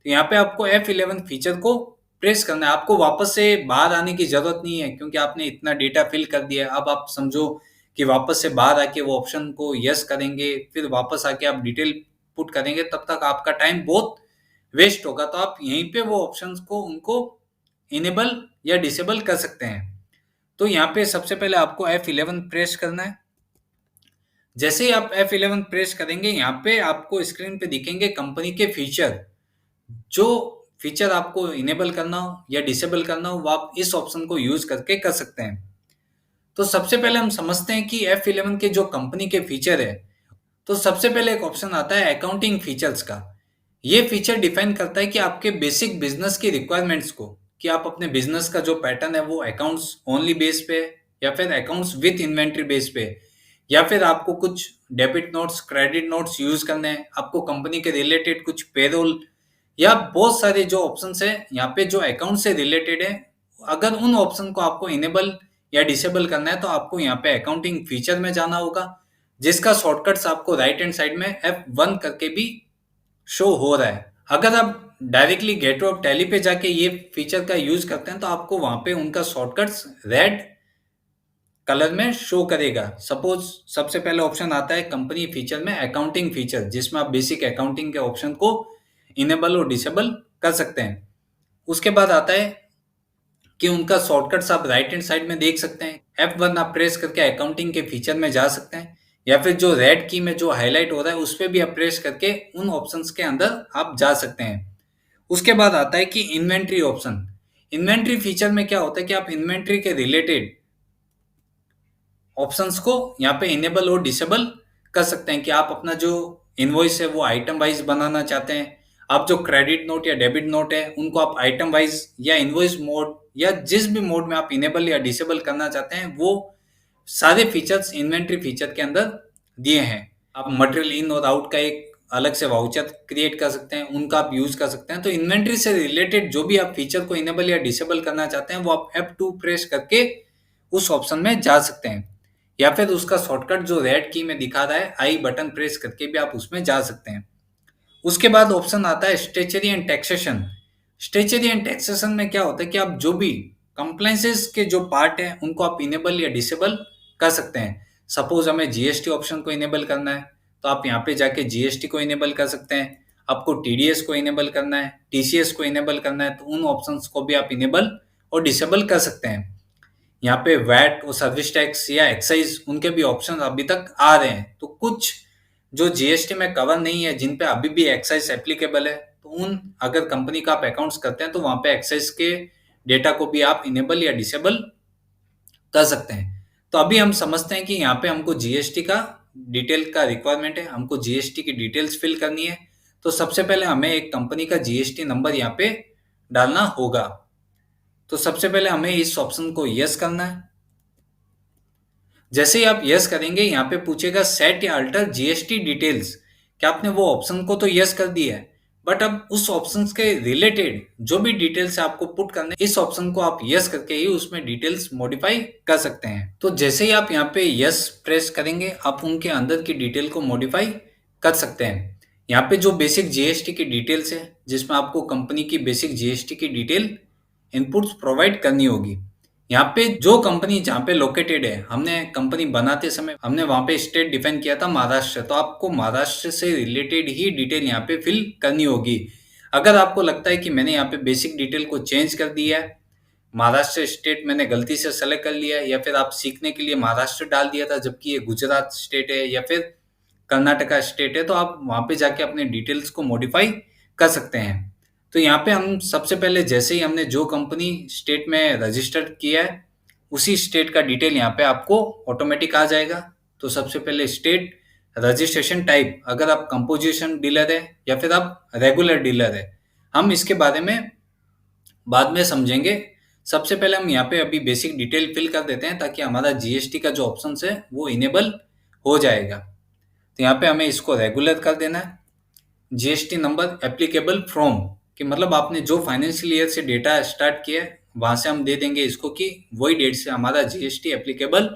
तो यहाँ पे आपको F11 फीचर को प्रेस करना है। आपको वापस से बाहर आने की जरूरत नहीं है क्योंकि आपने इतना डेटा फिल कर दिया है। अब आप समझो कि वापस से बाहर आके वो ऑप्शन को यस करेंगे, फिर वापस आके आप डिटेल पुट करेंगे, तब तक आपका टाइम बहुत वेस्ट होगा। तो आप यहीं पे वो ऑप्शंस को उनको इनेबल या डिसेबल कर सकते हैं। तो यहाँ पे सबसे पहले आपको F11 प्रेस करना है। जैसे ही आप F11 प्रेस करेंगे, यहाँ पे आपको स्क्रीन पे दिखेंगे कंपनी के फीचर। जो फीचर आपको इनेबल करना हो या डिसेबल करना हो, वो आप इस ऑप्शन को यूज करके कर सकते हैं। तो सबसे पहले हम समझते हैं कि F11 के जो कंपनी के फीचर है। तो सबसे पहले एक ऑप्शन आता है अकाउंटिंग फीचर्स का। ये फीचर डिफाइन करता है कि आपके बेसिक बिजनेस की रिक्वायरमेंट्स को, कि आप अपने बिजनेस का जो पैटर्न है वो अकाउंट्स ओनली बेस पे है, या फिर अकाउंट्स विथ इन्वेंट्री बेस पे है, या फिर आपको कुछ debit notes credit notes use करने हैं, आपको कंपनी के रिलेटेड कुछ पेरोल, या बहुत सारे जो ऑप्शंस है यहाँ पे जो अकाउंट से रिलेटेड है। अगर उन ऑप्शन को आपको इनेबल या डिसेबल करना है तो आपको यहाँ पे अकाउंटिंग फीचर में जाना होगा, जिसका शॉर्टकट्स आपको राइट हैंड साइड में F1 करके भी शो हो रहा है। अगर आप डायरेक्टली गेटवे ऑफ टैली पे जाके ये फीचर का यूज करते हैं तो आपको वहां पे उनका शॉर्टकट्स रेड कलर में शो करेगा। सपोज सबसे पहले ऑप्शन आता है कंपनी फीचर में अकाउंटिंग फीचर, जिसमें आप बेसिक अकाउंटिंग के ऑप्शन को इनेबल और डिसेबल कर सकते हैं। उसके बाद आता है कि उनका शॉर्टकट्स आप राइट हैंड साइड में देख सकते हैं। F1 आप प्रेस करके अकाउंटिंग के फीचर में जा सकते हैं, या फिर जो रेड की में जो हाईलाइट हो रहा है उस पर भी आप प्रेस करके उन ऑप्शंस के अंदर आप जा सकते हैं। उसके बाद आता है कि इन्वेंट्री ऑप्शन। इन्वेंट्री फीचर में क्या होता है कि आप इन्वेंट्री के रिलेटेड ऑप्शंस को यहाँ पे इनेबल और डिसेबल कर सकते हैं, कि आप अपना जो इनवॉइस है वो आइटम वाइज बनाना चाहते हैं। आप जो क्रेडिट नोट या डेबिट नोट है उनको आप आइटम वाइज या इनवॉइस मोड या जिस भी मोड में आप इनेबल या डिसेबल करना चाहते हैं, वो सारे फीचर्स इन्वेंट्री फीचर के अंदर दिए हैं। आप मटेरियल इन और आउट का एक अलग से वाउचर क्रिएट कर सकते हैं, उनका आप यूज कर सकते हैं। तो इन्वेंट्री से रिलेटेड जो भी आप फीचर को इनेबल या डिसेबल करना चाहते हैं वो आप F2 प्रेस करके उस ऑप्शन में जा सकते हैं, या फिर उसका शॉर्टकट जो रेड की में दिखा रहा है आई बटन प्रेस करके भी आप उसमें जा सकते हैं। उसके बाद ऑप्शन आता है statutory and taxation. Statutory and taxation में क्या होता है कि आप जो भी कंप्लायंसेस के जो पार्ट है उनको आप इनेबल या डिसेबल कर सकते हैं। सपोज हमें जीएसटी ऑप्शन को इनेबल करना है तो आप यहाँ पे जाके जीएसटी को इनेबल कर सकते हैं। आपको टीडीएस को इनेबल करना है, टीसीएस को इनेबल करना है, तो उन ऑप्शंस को भी आप इनेबल और डिसेबल कर सकते हैं। यहाँ पे वैट और सर्विस टैक्स या एक्साइज उनके भी ऑप्शन अभी तक आ रहे हैं। तो कुछ जो जीएसटी में कवर नहीं है, जिन पे अभी भी एक्साइज एप्लीकेबल है, तो उन अगर कंपनी का आप अकाउंट्स करते हैं तो वहां पे एक्साइज के डेटा को भी आप इनेबल या डिसेबल कर सकते हैं। तो अभी हम समझते हैं कि यहाँ पे हमको जीएसटी का डिटेल का रिक्वायरमेंट है, हमको जीएसटी की डिटेल्स फिल करनी है। तो सबसे पहले हमें एक कंपनी का जीएसटी नंबर यहाँ पे डालना होगा। तो सबसे पहले हमें इस ऑप्शन को यस करना है। जैसे ही आप यस करेंगे यहाँ पे पूछेगा सेट या अल्टर जीएसटी डिटेल्स। क्या आपने वो ऑप्शन को तो यस कर दिया है, बट अब उस ऑप्शन के रिलेटेड जो भी डिटेल्स आपको पुट करने, इस ऑप्शन को आप यस करके ही उसमें डिटेल्स मॉडिफाई कर सकते हैं। तो जैसे ही आप यहाँ पे यस प्रेस करेंगे आप उनके अंदर की डिटेल को मॉडिफाई कर सकते हैं। यहाँ पे जो बेसिक जीएसटी की डिटेल्स है, जिसमें आपको कंपनी की बेसिक जीएसटी की डिटेल इनपुट्स प्रोवाइड करनी होगी। यहाँ पे जो कंपनी जहाँ पे लोकेटेड है, हमने कंपनी बनाते समय हमने वहाँ पे स्टेट डिफाइन किया था महाराष्ट्र, तो आपको महाराष्ट्र से रिलेटेड ही डिटेल यहाँ पे फिल करनी होगी। अगर आपको लगता है कि मैंने यहाँ पे बेसिक डिटेल को चेंज कर दिया है, महाराष्ट्र स्टेट मैंने गलती से सेलेक्ट कर लिया है, या फिर आप सीखने के लिए महाराष्ट्र डाल दिया था जबकि ये गुजरात स्टेट है या फिर कर्नाटका स्टेट है, तो आप वहाँ पे जाके अपने डिटेल्स को मॉडिफाई कर सकते हैं। तो यहाँ पे हम सबसे पहले जैसे ही हमने जो कंपनी स्टेट में रजिस्टर्ड किया है उसी स्टेट का डिटेल यहाँ पे आपको ऑटोमेटिक आ जाएगा। तो सबसे पहले स्टेट, रजिस्ट्रेशन टाइप, अगर आप कंपोजिशन डीलर है या फिर आप रेगुलर डीलर है, हम इसके बारे में बाद में समझेंगे। सबसे पहले हम यहाँ पे अभी बेसिक डिटेल फिल कर देते हैं ताकि हमारा जीएसटी का जो ऑप्शन है वो इनेबल हो जाएगा। तो यहाँ पे हमें इसको रेगुलर कर देना है। जीएसटी नंबर एप्लीकेबल फ्रॉम, कि मतलब आपने जो फाइनेंशियल ईयर से डेटा स्टार्ट किया है वहां से हम दे देंगे इसको कि वही डेट से हमारा जीएसटी एप्लीकेबल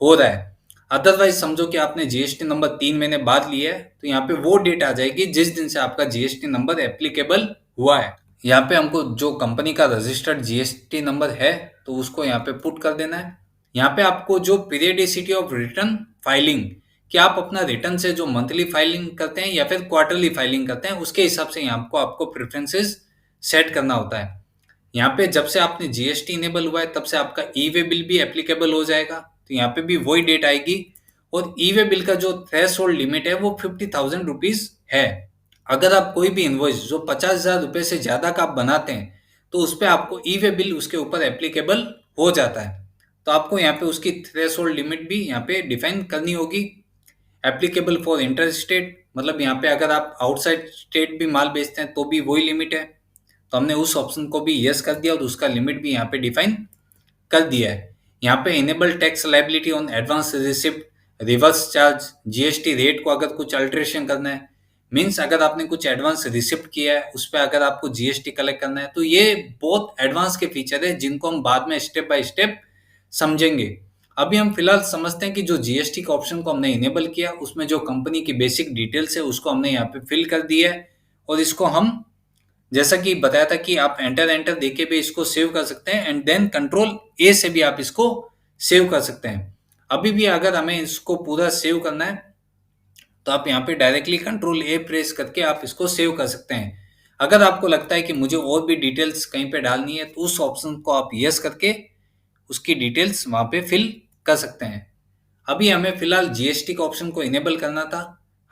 हो रहा है। अदरवाइज समझो कि आपने जीएसटी नंबर 3 महीने बाद लिया है, तो यहाँ पे वो डेट आ जाएगी जिस दिन से आपका जीएसटी नंबर एप्लीकेबल हुआ है। यहाँ पे हमको जो कंपनी का रजिस्टर्ड जीएसटी नंबर है तो उसको यहाँ पे पुट कर देना है। यहाँ पे आपको जो पीरियडिसिटी ऑफ रिटर्न फाइलिंग, कि आप अपना रिटर्न से जो मंथली फाइलिंग करते हैं या फिर क्वार्टरली फाइलिंग करते हैं, उसके हिसाब से यहाँ को आपको प्रेफरेंसेस सेट करना होता है। यहाँ पे जब से आपने जीएसटी इनेबल हुआ है तब से आपका ई वे बिल भी एप्लीकेबल हो जाएगा, तो यहाँ पे भी वही डेट आएगी और ई वे बिल का जो थ्रेशोल्ड लिमिट है वो 50,000 रुपीज है। अगर आप कोई भी इनवॉइस जो 50,000 रुपए से ज्यादा का आप बनाते हैं तो उस पे आपको ई वे बिल उसके ऊपर एप्लीकेबल हो जाता है। तो आपको यहाँ पे उसकी थ्रेशोल्ड लिमिट भी यहाँ पे डिफाइन करनी होगी। एप्लीकेबल फॉर इंटर स्टेट, मतलब यहाँ पे अगर आप आउटसाइड स्टेट भी माल बेचते हैं तो भी वही लिमिट है। तो हमने उस ऑप्शन को भी यस कर दिया और उसका लिमिट भी यहाँ पे डिफाइन कर दिया है। यहाँ पे enable tax liability on advance receipt, reverse charge, GST rate को अगर कुछ अल्टरेशन करना है, मीन्स अगर आपने कुछ एडवांस रिसिप्ट किया है उस पर अगर आपको जीएसटी कलेक्ट करना है, तो ये बहुत एडवांस के फीचर है जिनको हम बाद में स्टेप बाय स्टेप समझेंगे। अभी हम फिलहाल समझते हैं कि जो जीएसटी का ऑप्शन को हमने इनेबल किया उसमें जो कंपनी की बेसिक डिटेल्स है उसको हमने यहाँ पे फिल कर दिया है। और इसको हम जैसा कि बताया था कि आप एंटर एंटर देके भी इसको सेव कर सकते हैं एंड देन कंट्रोल ए से भी आप इसको सेव कर सकते हैं। अभी भी अगर हमें इसको पूरा सेव करना है तो आप यहाँ पे डायरेक्टली कंट्रोल ए प्रेस करके आप इसको सेव कर सकते हैं। अगर आपको लगता है कि मुझे और भी डिटेल्स कहीं पे डालनी है तो उस ऑप्शन को आप यस करके उसकी डिटेल्स वहां पे फिल कर सकते हैं। अभी हमें फिलहाल जीएसटी का ऑप्शन को इनेबल करना था,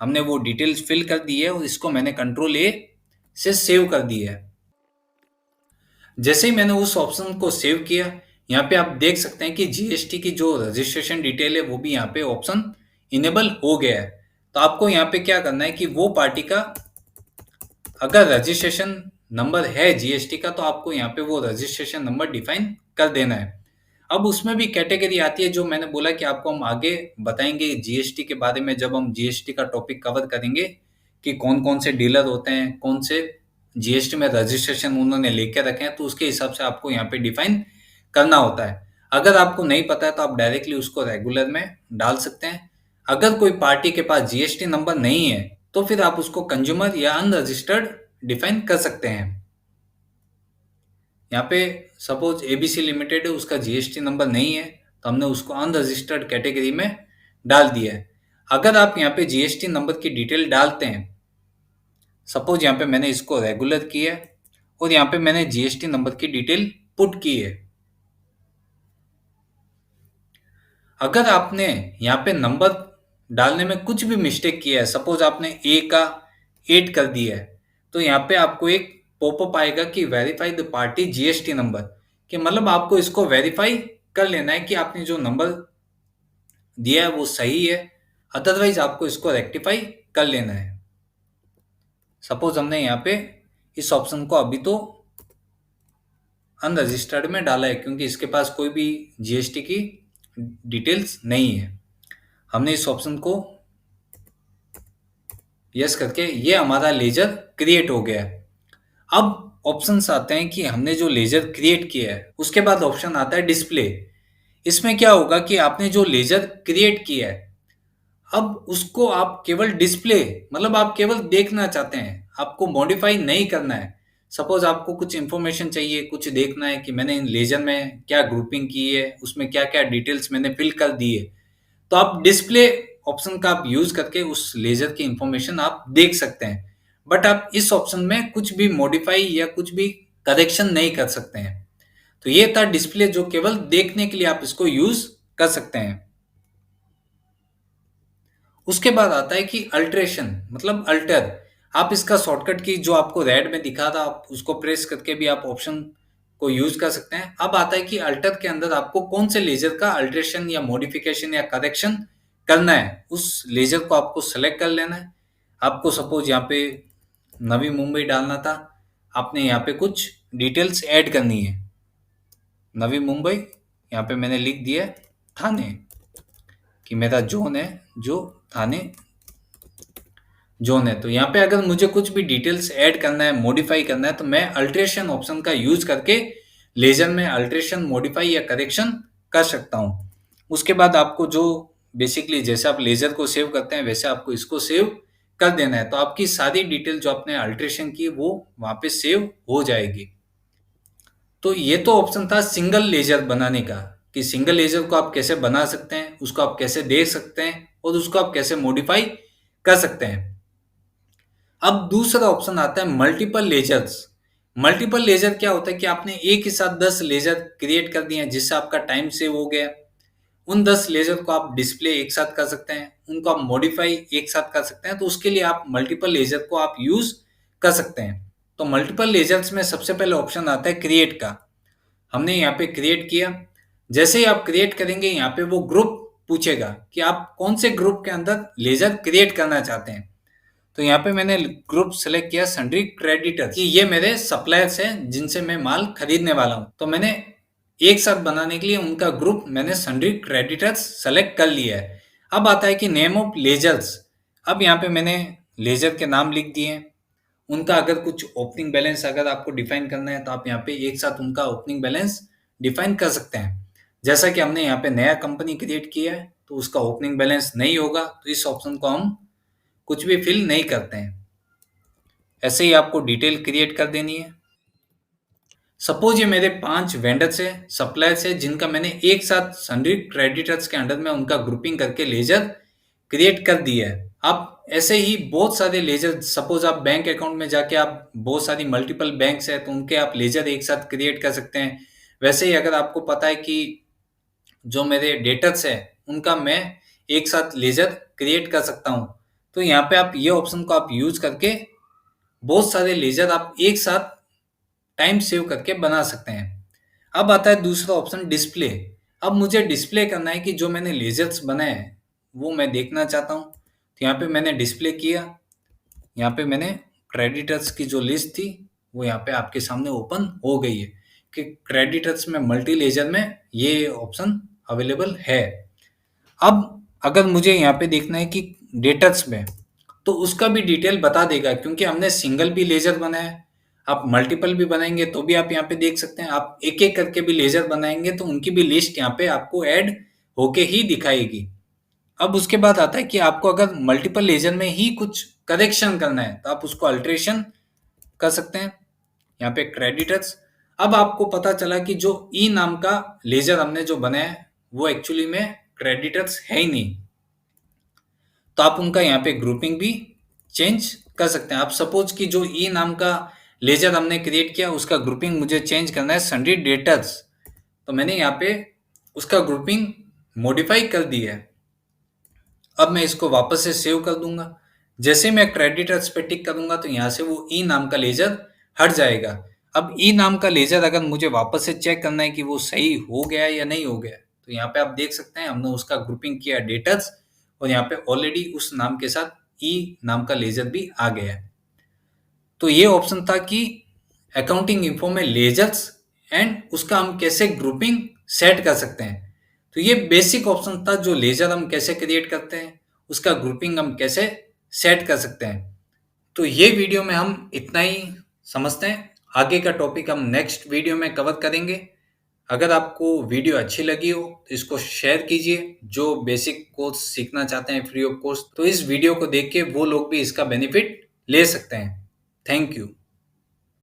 हमने वो डिटेल्स फिल कर दी है और इसको मैंने कंट्रोल ए से सेव कर दिया है। जैसे ही मैंने उस ऑप्शन को सेव किया, यहाँ पे आप देख सकते हैं कि जीएसटी की जो रजिस्ट्रेशन डिटेल है वो भी यहाँ पे ऑप्शन इनेबल हो गया है। तो आपको यहाँ पे क्या करना है कि वो पार्टी का अगर रजिस्ट्रेशन नंबर है जीएसटी का तो आपको यहाँ पे वो रजिस्ट्रेशन नंबर डिफाइन कर देना है। अब उसमें भी कैटेगरी आती है जो मैंने बोला कि आपको हम आगे बताएंगे जीएसटी के बारे में, जब हम जीएसटी का टॉपिक कवर करेंगे कि कौन कौन से डीलर होते हैं, कौन से जीएसटी में रजिस्ट्रेशन उन्होंने लेके रखे हैं, तो उसके हिसाब से आपको यहाँ पे डिफाइन करना होता है। अगर आपको नहीं पता है तो आप डायरेक्टली उसको रेगुलर में डाल सकते हैं। अगर कोई पार्टी के पास जीएसटी नंबर नहीं है तो फिर आप उसको कंज्यूमर या अनरजिस्टर्ड डिफाइन कर सकते हैं। यहाँ पे सपोज एबीसी लिमिटेड है, उसका जीएसटी नंबर नहीं है तो हमने उसको अनरजिस्टर्ड कैटेगरी में डाल दिया है। अगर आप यहाँ पे जीएसटी नंबर की डिटेल डालते हैं, सपोज यहाँ पे मैंने इसको रेगुलर किया है और यहाँ पे मैंने जीएसटी नंबर की डिटेल पुट की है। अगर आपने यहाँ पे नंबर डालने में कुछ भी मिस्टेक किया है, सपोज आपने ए का 8 कर दिया है, तो यहाँ पे आपको एक पॉपअप आएगा कि verify the party GST number, कि मतलब आपको इसको वेरीफाई कर लेना है कि आपने जो नंबर दिया है वो सही है, अदरवाइज आपको इसको रेक्टिफाई कर लेना है। सपोज हमने यहाँ पे इस ऑप्शन को अभी तो अनरजिस्टर्ड में डाला है क्योंकि इसके पास कोई भी जीएसटी की डिटेल्स नहीं है। हमने इस ऑप्शन को यस करके ये हमारा लेजर क्रिएट हो गया है। अब ऑप्शंस आते हैं कि हमने जो लेजर क्रिएट किया है उसके बाद ऑप्शन आता है डिस्प्ले। इसमें क्या होगा कि आपने जो लेजर क्रिएट किया है अब उसको आप केवल डिस्प्ले, मतलब आप केवल देखना चाहते हैं, आपको मॉडिफाई नहीं करना है। सपोज आपको कुछ इन्फॉर्मेशन चाहिए, कुछ देखना है कि मैंने इन लेजर में क्या ग्रुपिंग की है, उसमें क्या क्या डिटेल्स मैंने फिल कर दी है, तो आप डिस्प्ले ऑप्शन का आप यूज करके उस लेजर की इंफॉर्मेशन आप देख सकते हैं। बट आप इस ऑप्शन में कुछ भी मॉडिफाई या कुछ भी करेक्शन नहीं कर सकते हैं। तो ये था डिस्प्ले, जो केवल देखने के लिए आप इसको यूज कर सकते हैं। उसके बाद आता है कि अल्ट्रेशन, मतलब अल्टर। आप इसका शॉर्टकट की जो आपको रेड में दिखा था आप उसको प्रेस करके भी आप ऑप्शन को यूज कर सकते हैं। अब आता है कि अल्टर के अंदर आपको कौन से लेजर का अल्ट्रेशन या मॉडिफिकेशन या करेक्शन करना है, उस लेजर को आपको सेलेक्ट कर लेना है। आपको सपोज यहाँ पे नवी मुंबई डालना था, आपने यहाँ पे कुछ डिटेल्स ऐड करनी है। नवी मुंबई यहाँ पे मैंने लिख दिया है थाने, कि मेरा जोन है जो थाने जोन है। तो यहाँ पे अगर मुझे कुछ भी डिटेल्स ऐड करना है, मॉडिफाई करना है, तो मैं अल्ट्रेशन ऑप्शन का यूज करके लेजर में अल्ट्रेशन, मॉडिफाई या करेक्शन कर सकता हूँ। उसके बाद आपको जो बेसिकली जैसे आप लेजर को सेव करते हैं वैसे आपको इसको सेव कर देना है, तो आपकी सारी डिटेल जो आपने अल्ट्रेशन की वो वहां पे सेव हो जाएगी। तो ये तो ऑप्शन था सिंगल लेजर बनाने का, कि सिंगल लेजर को आप कैसे बना सकते हैं, उसको आप कैसे देख सकते हैं और उसको आप कैसे मॉडिफाई कर सकते हैं। अब दूसरा ऑप्शन आता है मल्टीपल लेजर्स। मल्टीपल लेजर क्या होता है कि आपने एक ही साथ 10 लेजर क्रिएट कर दिए हैं जिससे आपका टाइम सेव हो गया उन 10 लेजर को आप डिस्प्ले एक साथ कर सकते हैं, उनको आप मॉडिफाई एक साथ कर सकते हैं, तो उसके लिए आप मल्टीपल लेजर को आप यूज कर सकते हैं। तो मल्टीपल लेजर्स में सबसे पहले ऑप्शन आता है क्रिएट का। हमने यहाँ पे क्रिएट किया। जैसे ही आप क्रिएट करेंगे यहाँ पे वो ग्रुप पूछेगा कि आप कौन से ग्रुप के अंदर लेजर क्रिएट करना चाहते हैं। तो यहाँ पे मैंने ग्रुप सेलेक्ट किया सन्ड्री क्रेडिटर्स कि ये मेरे सप्लायर्स हैं जिनसे मैं माल खरीदने वाला हूँ। तो मैंने एक साथ बनाने के लिए उनका ग्रुप मैंने सन्ड्री क्रेडिटर्स सेलेक्ट कर लिया है। अब आता है कि नेम ऑफ लेजर्स। अब यहाँ पे मैंने लेजर के नाम लिख दिए हैं। उनका अगर कुछ ओपनिंग बैलेंस अगर आपको डिफाइन करना है तो आप यहाँ पे एक साथ उनका ओपनिंग बैलेंस डिफाइन कर सकते हैं। जैसा कि हमने यहाँ पे नया कंपनी क्रिएट किया है तो उसका ओपनिंग बैलेंस नहीं होगा, तो इस ऑप्शन को हम कुछ भी फिल नहीं करते हैं। ऐसे ही आपको डिटेल क्रिएट कर देनी है। सपोज ये मेरे 5 वेंडर्स है, सप्लायर्स है, जिनका मैंने एक साथ सन्ड्री क्रेडिटर्स के अंडर में उनका ग्रुपिंग करके लेजर क्रिएट कर दिया है। आप ऐसे ही बहुत सारे लेजर, सपोज आप बैंक अकाउंट में जाके आप बहुत सारी मल्टीपल बैंक्स है तो उनके आप लेजर एक साथ क्रिएट कर सकते हैं। वैसे ही अगर आपको पता है कि जो मेरे डेटर्स है उनका मैं एक साथ लेजर क्रिएट कर सकता हूँ, तो यहाँ पे आप ये ऑप्शन को आप यूज करके बहुत सारे लेजर आप एक साथ टाइम सेव करके बना सकते हैं। अब आता है दूसरा ऑप्शन डिस्प्ले। अब मुझे डिस्प्ले करना है कि जो मैंने लेजर्स बनाए हैं वो मैं देखना चाहता हूँ। तो यहाँ पे मैंने डिस्प्ले किया। यहाँ पे मैंने क्रेडिटर्स की जो लिस्ट थी वो यहाँ पे आपके सामने ओपन हो गई है कि क्रेडिटर्स में मल्टी लेजर में ये ऑप्शन अवेलेबल है। अब अगर मुझे यहाँ पे देखना है कि डेटर्स में, तो उसका भी डिटेल बता देगा क्योंकि हमने सिंगल भी लेजर बनाया है। आप मल्टीपल भी बनाएंगे तो भी आप यहाँ पे देख सकते हैं। आप एक एक करके भी लेजर बनाएंगे तो उनकी भी लिस्ट यहाँ पे आपको ऐड होके ही दिखाएगी। अब उसके बाद आता है कि आपको अगर मल्टीपल लेजर में ही कुछ करेक्शन करना है तो आप उसको अल्ट्रेशन कर सकते हैं। यहाँ पे क्रेडिटर्स। अब आपको पता चला कि जो ई नाम का लेजर हमने जो बनाया है वो एक्चुअली में क्रेडिटर्स है ही नहीं, तो आप उनका यहाँ पे ग्रुपिंग भी चेंज कर सकते हैं। आप सपोज कि जो ई नाम का लेजर हमने क्रिएट किया उसका ग्रुपिंग मुझे चेंज करना है सन्ड्री डेटर्स, तो मैंने यहाँ पे उसका ग्रुपिंग मॉडिफाई कर दिया है। अब मैं इसको वापस से सेव कर दूंगा। जैसे मैं क्रेडिटर्स पे टिक करूंगा तो यहाँ से वो ई नाम का लेजर हट जाएगा। अब ई नाम का लेजर अगर मुझे वापस से चेक करना है कि वो सही हो गया या नहीं हो गया, तो यहाँ पे आप देख सकते हैं हमने उसका ग्रुपिंग किया डेटर्स और यहाँ पे ऑलरेडी उस नाम के साथ ई नाम का लेजर भी आ गया है। तो ये ऑप्शन था कि अकाउंटिंग इन्फो में लेजर्स एंड उसका हम कैसे ग्रुपिंग सेट कर सकते हैं। तो ये बेसिक ऑप्शन था जो लेजर हम कैसे क्रिएट करते हैं, उसका ग्रुपिंग हम कैसे सेट कर सकते हैं। तो ये वीडियो में हम इतना ही समझते हैं। आगे का टॉपिक हम नेक्स्ट वीडियो में कवर करेंगे। अगर आपको वीडियो अच्छी लगी हो तो इसको शेयर कीजिए। जो बेसिक कोर्स सीखना चाहते हैं फ्री ऑफ कॉस्ट, तो इस वीडियो को देख के वो लोग भी इसका बेनिफिट ले सकते हैं। Thank you.